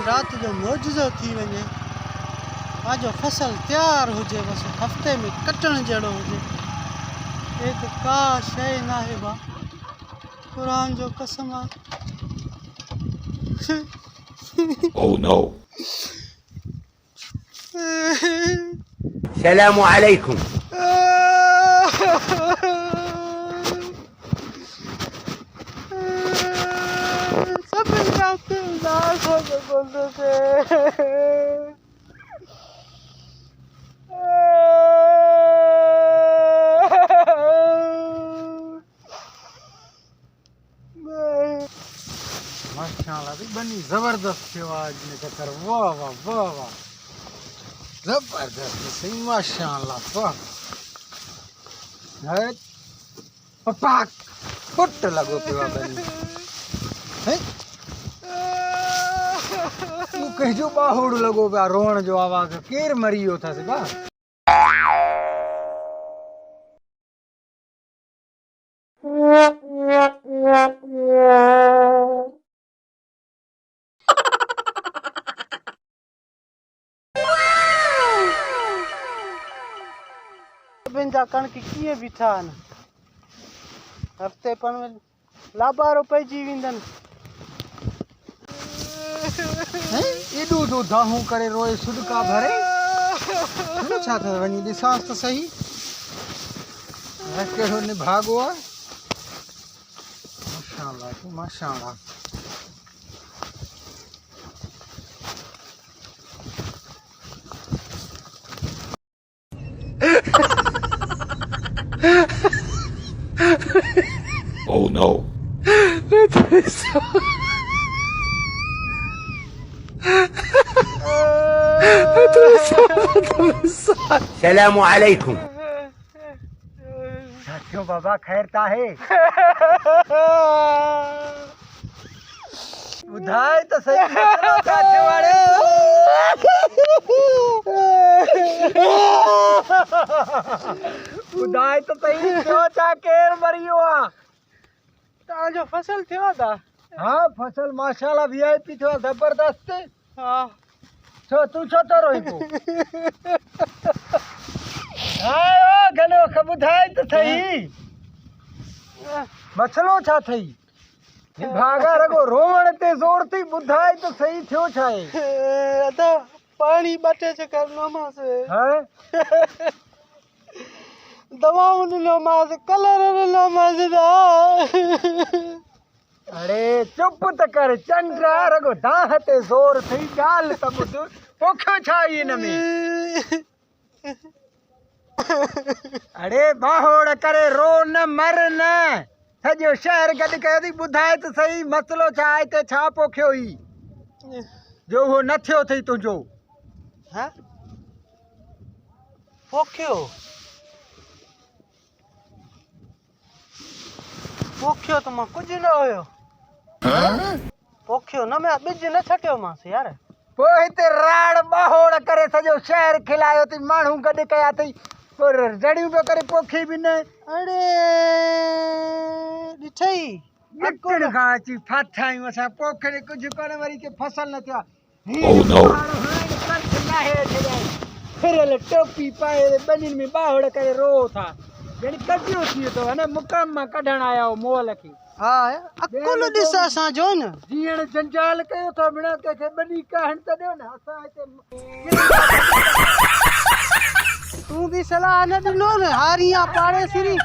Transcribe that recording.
रात जो मौजूदो थी वञे आजो फसल तैयार हुजे बस हफ्ते में कटण जड़ो हुजे ए त का शय ना है बा कुरान जो कसम आ Oh no. السلام عليكم. सब जाते उदास हो गए बोलते थे माशाल्लाह भी बनी जबरदस्त थियो आज ने चक्कर वाह वाह वाह वाह जबरदस्त सही माशाल्लाह वाह है पपाक फुट लगो पियो बनी है तू कहिजो बाहुड़ लगो पिया रोण जो आवाज केर मरियो था से बा बिंजा कणक किए बीठा न हफ्ते पण लाबारो पइजी विंदन हैं एडो जो दाहू करे रोए सुडका भरे नो छा थे वनी दिसास तो सही है केड़ो ने भागो है माशाल्लाह Oh no. السلام عليكم. क्यों बाबा खैरता है बुधाई तो सही साथे वाले बुधाई तो सही क्यों चा केर मरियो आ ता जो फसल थियो दा हां फसल माशाल्लाह वीआईपी थियो जबरदस्त हां छो तू छो तो रोई को हां ओ गनो खबुधाई तो सही मसलो छा थई भागा रगो रोवण ते जोर थी बुधाई तो सही थियो छाए अदा पानी बटे से करनो मासे हैं दवाऊं लो मास कलर लो मास दा अरे चुप त कर चंद्रा रगो दाह ते जोर थी गाल त बुध पोखो छाई न में अरे बाहोड़ करे रो न मर न सजो शहर गड कयो बुधाए तो सही मसलो छा आहे ते छा पोखियो ही जो हो न थियो थई तुंजो हां पोखियो पोखियो तो मां कुछ न होयो पोखियो न मैं बिज न छटियो मां से यार पोइ ते राड़ बाहोड़ करे सजो शहर खिलायो ती मानू गड कया थई पर जड़ियों पे करे पोखी भी न अरे दिठई निकल गाची फाठाई वसा पोखरे कुछ करे वरी के फसल न थिया Oh no. फिर ले टोपी पाए बनिन में बाहोड़ करे रो था यानी कटियो थी तो है मुकाम में कढण आया हो मोल की हां अकुल दिसा सा जो न जीण जंजाल कयो तो बिना के बनी कहण त दो न असा तू भी सलाह न दिनो न हारियां पाड़े सिरी